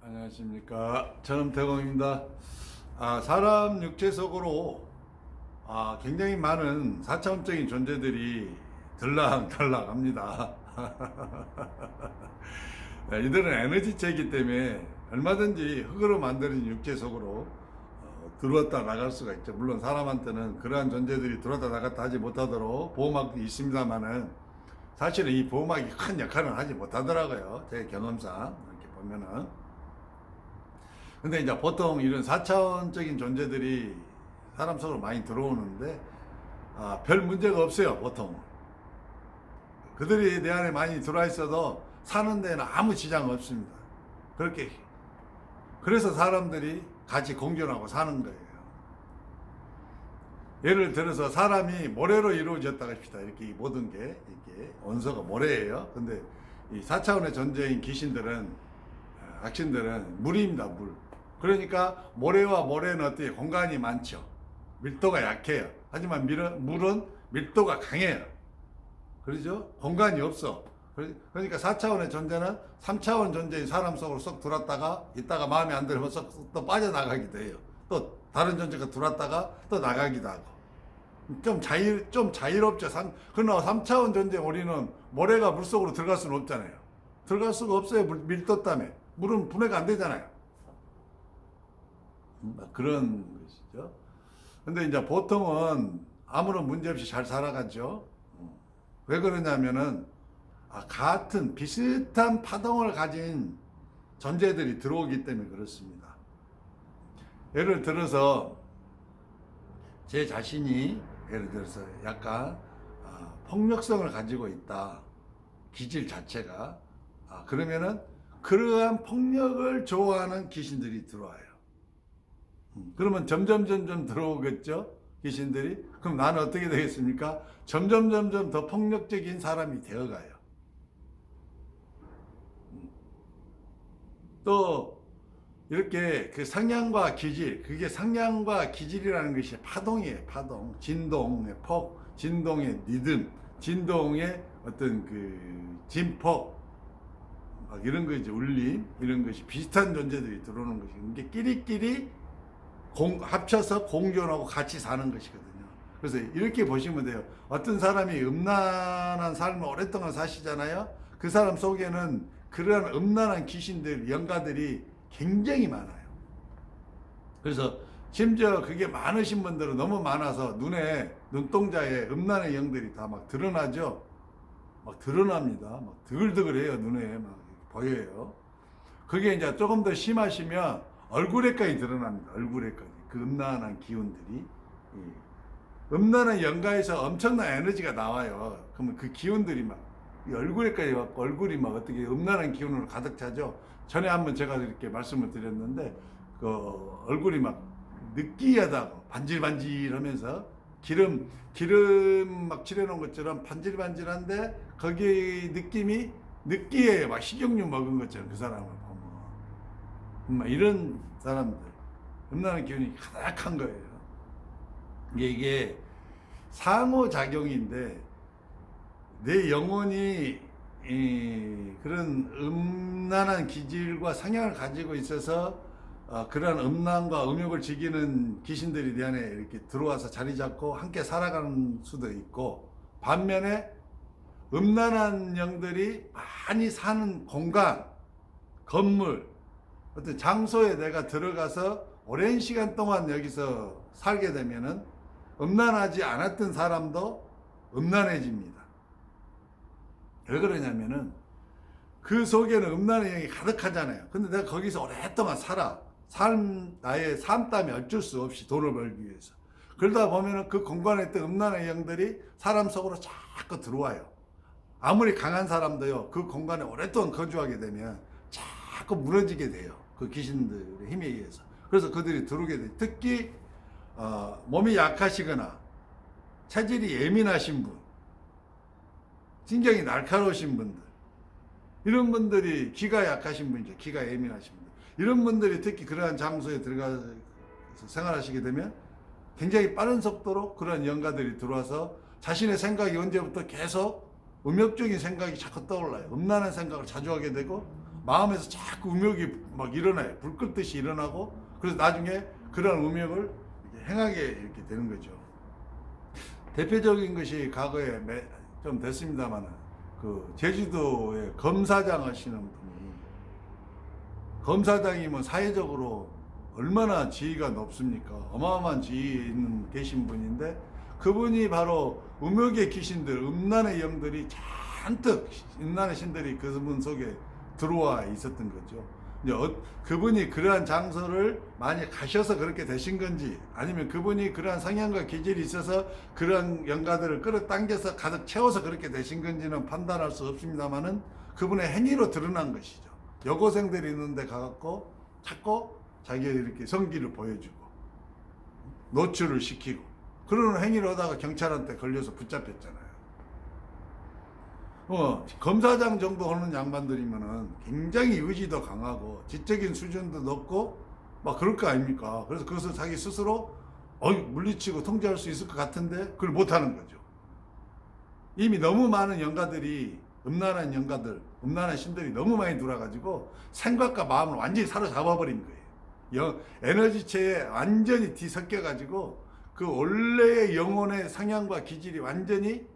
안녕하십니까. 저는 대공입니다. 사람 육체 속으로 굉장히 많은 4차원적인 존재들이 들락달락합니다. 이들은 에너지체이기 때문에 얼마든지 흙으로 만드는 육체 속으로 들어왔다 나갈 수가 있죠. 물론 사람한테는 그러한 존재들이 들어왔다 나갔다 하지 못하도록 보호막이 있습니다만은 사실은 이 보호막이 큰 역할은 하지 못하더라고요. 제 경험상 이렇게 보면은. 근데 이제 보통 이런 4차원적인 존재들이 사람 속으로 많이 들어오는데 별 문제가 없어요. 보통 그들이 내 안에 많이 들어와 있어도 사는 데는 아무 지장 없습니다. 그렇게 그래서 사람들이 같이 공존하고 사는 거예요. 예를 들어서 사람이 모래로 이루어졌다고 합시다. 이렇게 이 모든 게 이렇게 원소가 모래예요. 근데 이 4차원의 존재인 귀신들은 악신들은 물입니다. 물. 그러니까 모래와 모래는 어떻게 공간이 많죠. 밀도가 약해요. 하지만 물은 밀도가 강해요. 그렇죠? 공간이 없어. 그러니까 4차원의 존재는 3차원 존재인 사람 속으로 쏙 들어왔다가 이따가 마음에 안 들면 쏙 또 빠져나가기도 해요. 또 다른 존재가 들어왔다가 또 나가기도 하고. 좀 자유롭죠. 그러나 3차원 존재 우리는 모래가 물 속으로 들어갈 수는 없잖아요. 들어갈 수가 없어요. 밀도 때문에. 물은 분해가 안 되잖아요. 그런 것이죠. 근데 이제 보통은 아무런 문제 없이 잘 살아가죠. 왜 그러냐면은 같은 비슷한 파동을 가진 존재들이 들어오기 때문에 그렇습니다. 예를 들어서 제 자신이 예를 들어서 약간 폭력성을 가지고 있다. 기질 자체가. 그러면은 그러한 폭력을 좋아하는 귀신들이 들어와요. 그러면 점점 들어오겠죠? 귀신들이. 그럼 나는 어떻게 되겠습니까? 점점 더 폭력적인 사람이 되어가요. 또 이렇게 그 성향과 기질, 그게 성향과 기질이라는 것이 파동이에요. 파동, 진동의 폭, 진동의 리듬, 진동의 어떤 그 진폭, 막 이런 거 이제 울림, 이런 것이 비슷한 존재들이 들어오는 것이 이게 끼리끼리 합쳐서 공존하고 같이 사는 것이거든요. 그래서 이렇게 보시면 돼요. 어떤 사람이 음란한 삶을 오랫동안 사시잖아요. 그 사람 속에는 그러한 음란한 귀신들, 영가들이 굉장히 많아요. 그래서 심지어 그게 많으신 분들은 너무 많아서 눈동자에 음란의 영들이 다 막 드러나죠. 막 드러납니다. 막 드글드글해요. 눈에 막 보여요. 그게 이제 조금 더 심하시면 얼굴에까지 드러납니다. 얼굴에까지. 그 음란한 기운들이. 음란한 영가에서 엄청난 에너지가 나와요. 그러면 그 기운들이 막 얼굴에까지 왔고 얼굴이 막 어떻게 음란한 기운으로 가득 차죠. 전에 한번 제가 이렇게 말씀을 드렸는데 그 얼굴이 막 느끼하다고 반질반질하면서 기름 막 칠해놓은 것처럼 반질반질한데 거기 느낌이 느끼해요. 막 식용유 먹은 것처럼 그 사람을 보면 이런 사람들 음란한 기운이 가득한 거예요. 이게 상호작용인데 내 영혼이 그런 음란한 기질과 성향을 가지고 있어서 그러한 음란과 음욕을 즐기는 귀신들이 내 안에 이렇게 들어와서 자리 잡고 함께 살아가는 수도 있고, 반면에 음란한 영들이 많이 사는 공간, 건물, 어떤 장소에 내가 들어가서 오랜 시간 동안 여기서 살게 되면은 음란하지 않았던 사람도 음란해집니다. 왜 그러냐면은 그 속에는 음란의 영이 가득하잖아요. 근데 내가 거기서 오랫동안 나의 삶 때문에 어쩔 수 없이 돈을 벌기 위해서. 그러다 보면은 그 공간에 있던 음란의 영들이 사람 속으로 자꾸 들어와요. 아무리 강한 사람도요, 그 공간에 오랫동안 거주하게 되면 자꾸 무너지게 돼요. 그 귀신들의 힘에 의해서. 그래서 그들이 들어오게 돼요. 특히 몸이 약하시거나 체질이 예민하신 분, 신경이 날카로우신 분들, 이런 분들이 귀가 약하신 분이죠. 귀가 예민하신 분들. 이런 분들이 특히 그러한 장소에 들어가서 생활하시게 되면 굉장히 빠른 속도로 그런 영가들이 들어와서 자신의 생각이 언제부터 계속 음욕적인 생각이 자꾸 떠올라요. 음란한 생각을 자주 하게 되고 마음에서 자꾸 음욕이 막 일어나요. 불 끄듯이 일어나고, 그래서 나중에 그런 음욕을 이렇게 행하게 이렇게 되는 거죠. 대표적인 것이 과거에 좀 됐습니다만은, 그 제주도에 검사장 하시는 분이, 검사장이면 사회적으로 얼마나 지위가 높습니까? 어마어마한 지위에 계신 분인데, 그분이 바로 음욕의 귀신들, 음란의 영들이 잔뜩, 음란의 신들이 그분 속에 들어와 있었던 거죠. 이제 그분이 그러한 장소를 많이 가셔서 그렇게 되신 건지, 아니면 그분이 그러한 성향과 기질이 있어서 그러한 영가들을 끌어당겨서 가득 채워서 그렇게 되신 건지는 판단할 수 없습니다만은, 그분의 행위로 드러난 것이죠. 여고생들이 있는데 가갖고 자꾸 자기가 이렇게 성기를 보여주고 노출을 시키고 그런 행위를 하다가 경찰한테 걸려서 붙잡혔잖아요. 검사장 정도 하는 양반들이면은 굉장히 의지도 강하고 지적인 수준도 높고 막 그럴 거 아닙니까? 그래서 그것을 자기 스스로 물리치고 통제할 수 있을 것 같은데 그걸 못하는 거죠. 이미 너무 많은 영가들이, 음란한 영가들, 음란한 신들이 너무 많이 들어와가지고 생각과 마음을 완전히 사로잡아버린 거예요. 에너지체에 완전히 뒤섞여가지고 그 원래의 영혼의 성향과 기질이 완전히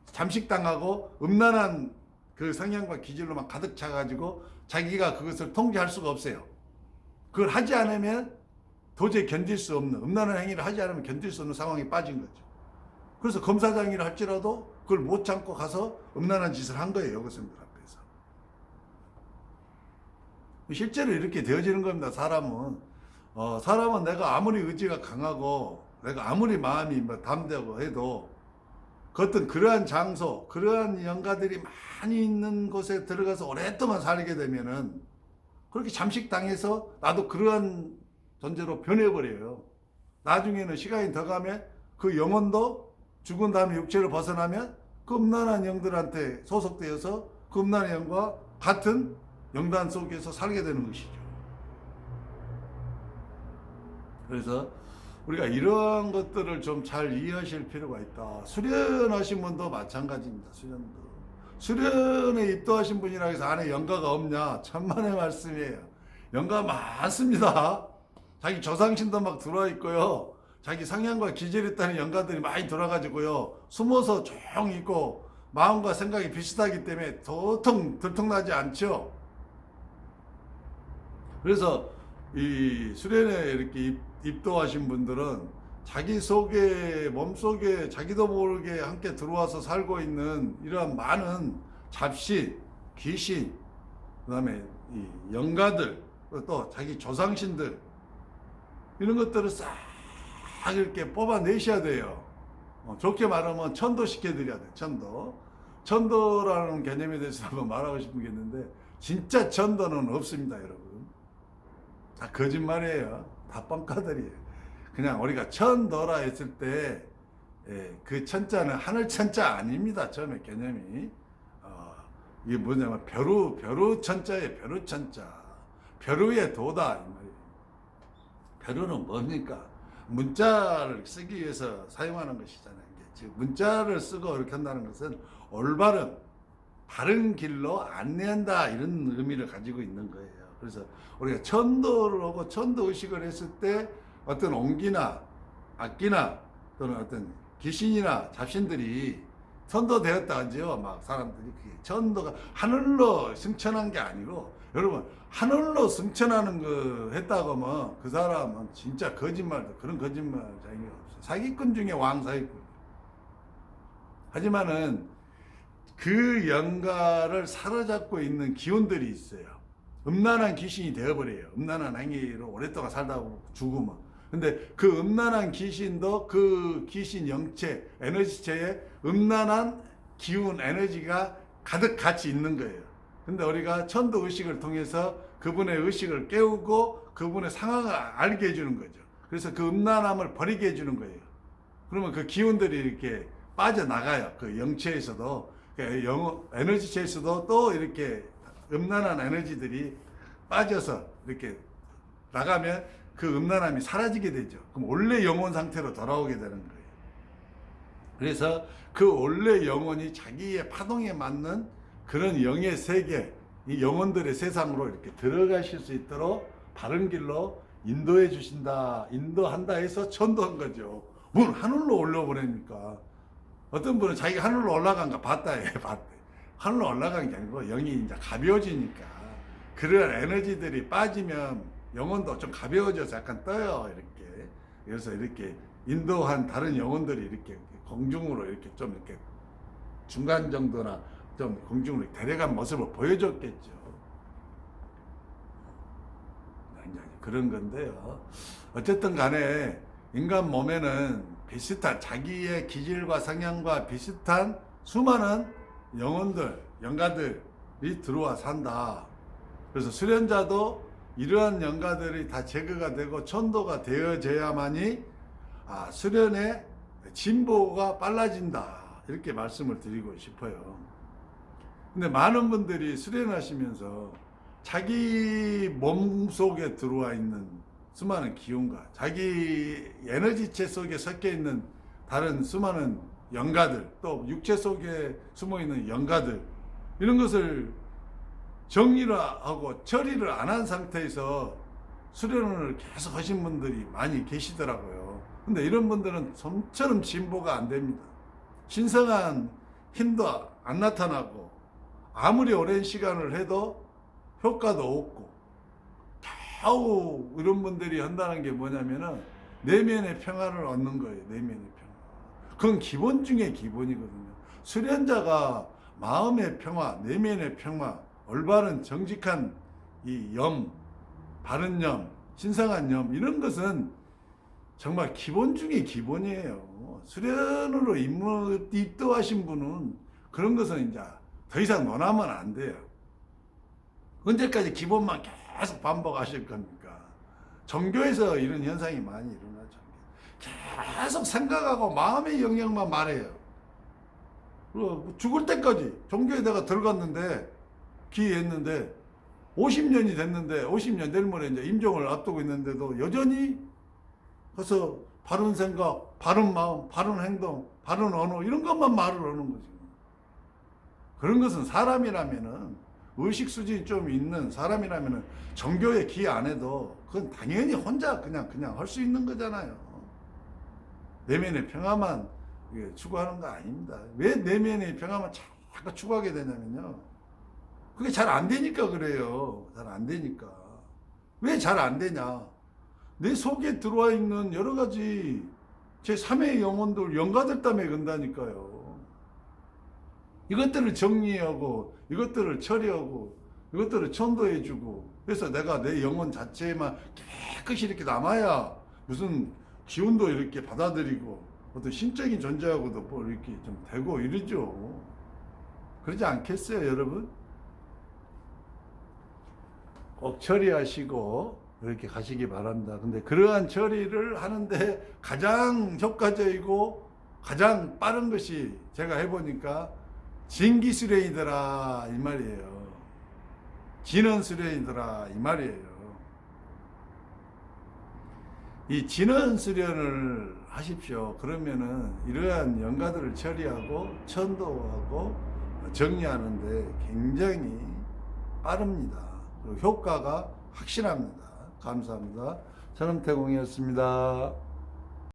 잠식당하고 음란한 그 성향과 기질로만 가득 차가지고 자기가 그것을 통제할 수가 없어요. 그걸 하지 않으면 도저히 견딜 수 없는, 음란한 행위를 하지 않으면 견딜 수 없는 상황에 빠진 거죠. 그래서 검사장이라 할지라도 그걸 못 참고 가서 음란한 짓을 한 거예요. 여고생들 앞에서. 실제로 이렇게 되어지는 겁니다. 사람은 내가 아무리 의지가 강하고 내가 아무리 마음이 담대하고 해도 그 어떤 그러한 장소, 그러한 영가들이 많이 있는 곳에 들어가서 오랫동안 살게 되면은 그렇게 잠식당해서 나도 그러한 존재로 변해버려요. 나중에는 시간이 더 가면 그 영혼도 죽은 다음에 육체를 벗어나면 그 음란한 영들한테 소속되어서 그 음란한 영과 같은 영단 속에서 살게 되는 것이죠. 그래서 우리가 이러한 것들을 좀 잘 이해하실 필요가 있다. 수련하신 분도 마찬가지입니다. 수련에 입도하신 분이라 해서 안에 영가가 없냐? 천만의 말씀이에요. 영가 많습니다. 자기 조상신도 막 들어와 있고요. 자기 성향과 기질에 따른 영가들이 많이 돌아가지고요. 숨어서 조용히 있고 마음과 생각이 비슷하기 때문에 도통 들통나지 않죠. 그래서 이 수련에 이렇게 입도하신 분들은 자기 속에, 몸속에 자기도 모르게 함께 들어와서 살고 있는 이러한 많은 잡신, 귀신, 그 다음에 이 영가들, 또 자기 조상신들, 이런 것들을 싹 이렇게 뽑아내셔야 돼요. 좋게 말하면 천도시켜드려야 돼요. 천도라는 개념에 대해서 한번 말하고 싶겠는데, 진짜 천도는 없습니다, 여러분. 다 거짓말이에요. 다 뻥카들이에요. 그냥 우리가 천도라 했을 때, 그 천자는 하늘 천자 아닙니다. 처음에 개념이. 이게 뭐냐면 벼루 천자예요. 벼루 천자. 벼루의 도다. 이 말이에요. 벼루는 뭡니까? 문자를 쓰기 위해서 사용하는 것이잖아요. 즉 문자를 쓰고 이렇게 한다는 것은 올바른 바른 길로 안내한다, 이런 의미를 가지고 있는 거예요. 그래서 우리가 천도를 하고 천도 의식을 했을 때 어떤 옹기나 악기나 또는 어떤 귀신이나 잡신들이 천도되었다 하죠. 막 사람들이 그게 천도가 하늘로 승천한 게 아니고, 여러분 하늘로 승천하는 거 했다고 하면 그 사람은 진짜 거짓말도, 그런 거짓말 자기가 없어요. 사기꾼 중에 왕사기꾼. 하지만은 그 영가를 사로잡고 있는 기운들이 있어요. 음란한 귀신이 되어버려요. 음란한 행위로 오랫동안 살다 죽으면. 근데 그 음란한 귀신도 그 귀신 영체, 에너지체에 음란한 기운, 에너지가 가득 같이 있는 거예요. 근데 우리가 천도 의식을 통해서 그분의 의식을 깨우고 그분의 상황을 알게 해주는 거죠. 그래서 그 음란함을 버리게 해주는 거예요. 그러면 그 기운들이 이렇게 빠져나가요. 그 영체에서도, 에너지체에서도 또 이렇게 음란한 에너지들이 빠져서 이렇게 나가면 그 음란함이 사라지게 되죠. 그럼 원래 영혼 상태로 돌아오게 되는 거예요. 그래서 그 원래 영혼이 자기의 파동에 맞는 그런 영의 세계, 이 영혼들의 세상으로 이렇게 들어가실 수 있도록 바른 길로 인도해 주신다, 인도한다 해서 천도한 거죠. 문 하늘로 올려보내니까 어떤 분은 자기가 하늘로 올라간 거 봤다 해, 봤대. 하늘로 올라간 게 아니고 영이 이제 가벼워지니까 그런 에너지들이 빠지면 영혼도 좀 가벼워져서 약간 떠요, 이렇게. 그래서 이렇게 인도한 다른 영혼들이 이렇게 공중으로 이렇게 좀 이렇게 중간 정도나 좀 공중으로 데려간 모습을 보여줬겠죠. 그런 건데요. 어쨌든 간에 인간 몸에는 비슷한 자기의 기질과 성향과 비슷한 수많은 영혼들, 영가들이 들어와 산다. 그래서 수련자도 이러한 영가들이 다 제거가 되고 천도가 되어져야만이 수련의 진보가 빨라진다. 이렇게 말씀을 드리고 싶어요. 근데 많은 분들이 수련하시면서 자기 몸 속에 들어와 있는 수많은 기운과 자기 에너지체 속에 섞여 있는 다른 수많은 영가들, 또 육체 속에 숨어 있는 영가들, 이런 것을 정리를 하고 처리를 안 한 상태에서 수련을 계속 하신 분들이 많이 계시더라고요. 근데 이런 분들은 좀처럼 진보가 안 됩니다. 신성한 힘도 안 나타나고 아무리 오랜 시간을 해도 효과도 없고, 겨우 이런 분들이 한다는 게 뭐냐면은 내면의 평안을 얻는 거예요. 내면의 평안. 그건 기본 중에 기본이거든요. 수련자가 마음의 평화, 내면의 평화, 올바른 정직한 이 염, 바른 염, 신성한 염, 이런 것은 정말 기본 중에 기본이에요. 수련으로 입도하신 분은 그런 것은 이제 더 이상 논하면 안 돼요. 언제까지 기본만 계속 반복하실 겁니까? 종교에서 이런 현상이 많이 일어나죠. 계속 생각하고 마음의 영역만 말해요. 그리고 죽을 때까지 종교에다가 들어갔는데, 기했는데 50년이 됐는데 50년 내일 모레 이제 임종을 앞두고 있는데도 여전히 그래서 바른 생각, 바른 마음, 바른 행동, 바른 언어, 이런 것만 말을 하는 거지. 그런 것은 사람이라면은, 의식 수준이 좀 있는 사람이라면은 종교에 기 안 해도 그건 당연히 혼자 그냥 할 수 있는 거잖아요. 내면의 평화만 추구하는 거 아닙니다. 왜 내면의 평화만 자꾸 추구하게 되냐면요, 그게 잘 안 되니까 그래요. 잘 안 되니까. 왜 잘 안 되냐? 내 속에 들어와 있는 여러 가지 제3의 영혼들, 영가들 때문에 그런다니까요. 이것들을 정리하고, 이것들을 처리하고, 이것들을 천도해주고, 그래서 내가 내 영혼 자체에만 깨끗이 이렇게 남아야 무슨 기운도 이렇게 받아들이고, 어떤 신적인 존재하고도 뭐 이렇게 좀 되고 이러죠. 그러지 않겠어요, 여러분? 꼭 처리하시고 이렇게 가시기 바랍니다. 근데 그러한 처리를 하는데 가장 효과적이고 가장 빠른 것이 제가 해보니까 진기수련이더라 이 말이에요. 진언수련이더라 이 말이에요. 이 진언수련을 하십시오. 그러면은 이러한 영가들을 처리하고 천도하고 정리하는데 굉장히 빠릅니다. 그리고 효과가 확실합니다. 감사합니다. 천음태공이었습니다.